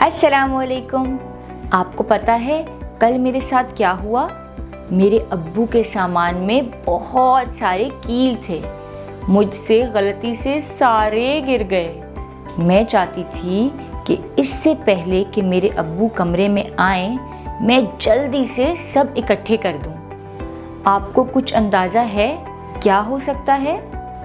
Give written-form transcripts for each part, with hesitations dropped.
अस्सलामुअलैकुम। आपको पता है कल मेरे साथ क्या हुआ? मेरे अब्बू के सामान में बहुत सारे कील थे। मुझसे गलती से सारे गिर गए। मैं चाहती थी कि इससे पहले कि मेरे अब्बू कमरे में आए मैं जल्दी से सब इकट्ठे कर दूं। आपको कुछ अंदाज़ा है क्या हो सकता है?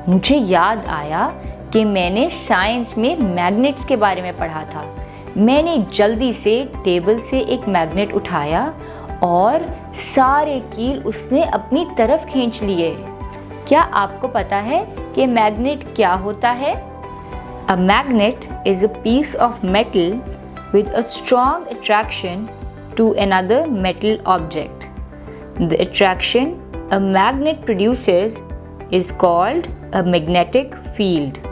मुझे याद आया कि मैंने साइंस में मैग्नेट्स के बारे में पढ़ा था। मैंने जल्दी से टेबल से एक मैग्नेट उठाया और सारे कील उसने अपनी तरफ खींच लिए। क्या आपको पता है कि मैग्नेट क्या होता है? A magnet is a piece of metal with a strong attraction to another metal object. The attraction a magnet produces is called a magnetic field.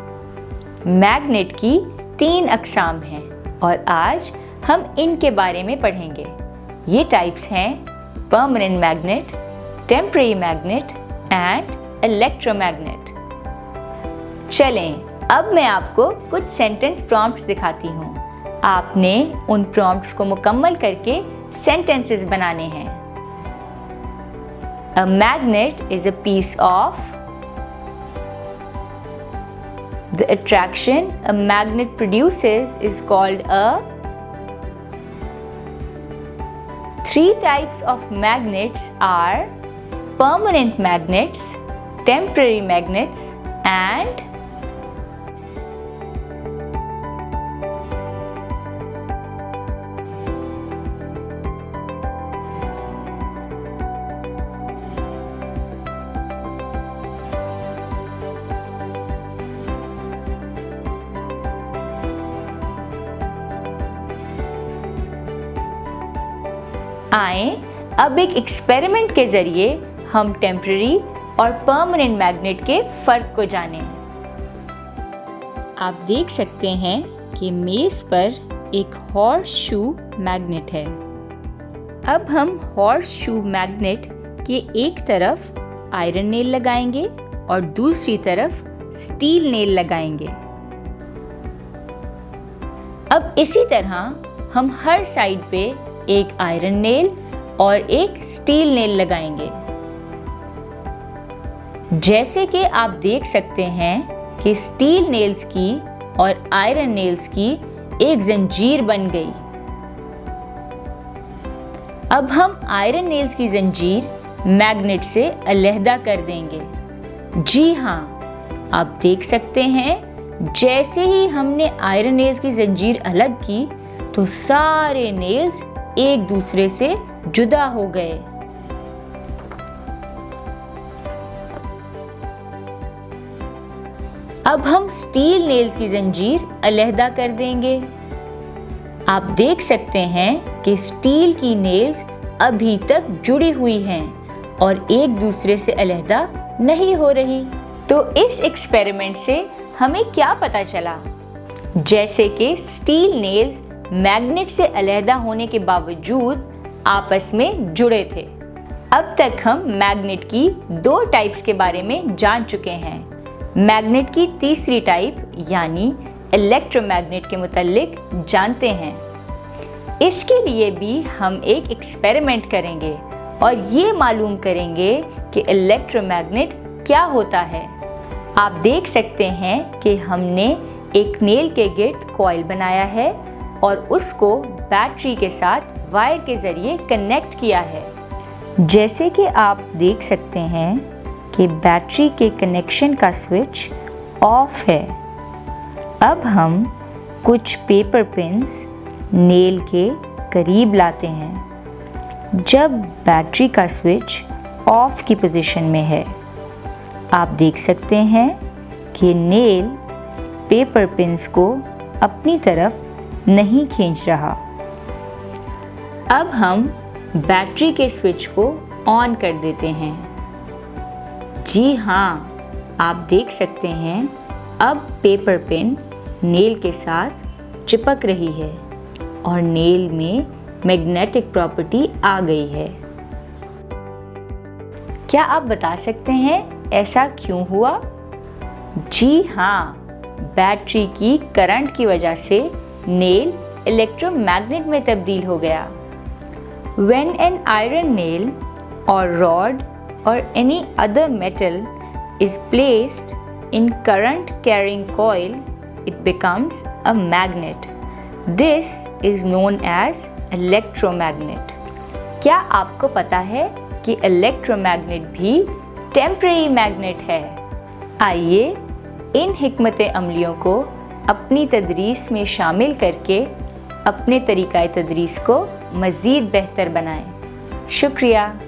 Magnet की 3 अक़साम हैं और आज हम इनके बारे में पढ़ेंगे। ये टाइप्स हैं permanent magnet, temporary magnet and electromagnet. चलें, अब मैं आपको कुछ सेंटेंस प्रॉम्प्ट्स दिखाती हूँ। आपने उन प्रॉम्प्ट्स को मुकम्मल करके सेंटेंसेस बनाने हैं। A magnet is a piece of the attraction a magnet produces is called a 3 types of magnets are permanent magnets, temporary magnets and आए अब एक एक्सपेरिमेंट के ज़रिए हम टेम्पररी और परमानेंट मैग्नेट के फ़र्क को जानें। आप देख सकते हैं कि मेज़ पर एक हॉर्स शू मैग्नेट है। अब हम हॉर्स शू मैग्नेट के एक तरफ आयरन नेल लगाएंगे और दूसरी तरफ स्टील नेल लगाएंगे। अब इसी तरह हम हर साइड पे एक आयरन नेल और एक स्टील नेल लगाएंगे। जैसे कि आप देख सकते हैं कि स्टील नेल्स की और आयरन नेल्स की एक जंजीर बन गई। अब हम आयरन नेल्स की जंजीर मैग्नेट से अलहदा कर देंगे। जी हाँ, आप देख सकते हैं जैसे ही हमने आयरन नेल्स की जंजीर अलग की तो सारे नेल्स एक दूसरे से जुदा हो गए। अब हम स्टील नेल्स की जंजीर अलहदा कर देंगे। आप देख सकते हैं कि स्टील की नेल्स अभी तक जुड़ी हुई हैं और एक दूसरे से अलहदा नहीं हो रही। तो इस एक्सपेरिमेंट से हमें क्या पता चला? जैसे कि स्टील नेल्स मैग्नेट से अलहदा होने के बावजूद आपस में जुड़े थे। अब तक हम मैग्नेट की 2 टाइप्स के बारे में जान चुके हैं। मैग्नेट की तीसरी टाइप यानी इलेक्ट्रोमैग्नेट के मुतालिक जानते हैं। इसके लिए भी हम एक एक्सपेरिमेंट करेंगे और ये मालूम करेंगे कि इलेक्ट्रोमैग्नेट क्या होता है। आप देख सकते हैं कि हमने एक नेल के गिर्द कॉइल बनाया है और उसको बैटरी के साथ वायर के ज़रिए कनेक्ट किया है। जैसे कि आप देख सकते हैं कि बैटरी के कनेक्शन का स्विच ऑफ है। अब हम कुछ पेपर पिन्स नेल के करीब लाते हैं जब बैटरी का स्विच ऑफ की पोजीशन में है। आप देख सकते हैं कि नेल पेपर पिन्स को अपनी तरफ नहीं खींच रहा। अब हम बैटरी के स्विच को ऑन कर देते हैं। जी हाँ, आप देख सकते हैं अब पेपर पिन नेल के साथ चिपक रही है और नेल में मैग्नेटिक प्रॉपर्टी आ गई है। क्या आप बता सकते हैं ऐसा क्यों हुआ? जी हाँ, बैटरी की करंट की वजह से नेल इलेक्ट्रोमैग्नेट में तब्दील हो गया। When an iron nail or rod or any other metal is placed in current carrying coil, it becomes a magnet. This is known as electromagnet. क्या आपको पता है कि इलेक्ट्रोमैग्नेट भी टेम्परेरी मैग्नेट है? आइए इन हिकमत अमलियों को अपनी तदरीस में शामिल करके अपने तरीक़ाए तदरीस को मज़ीद बेहतर बनाएं। शुक्रिया।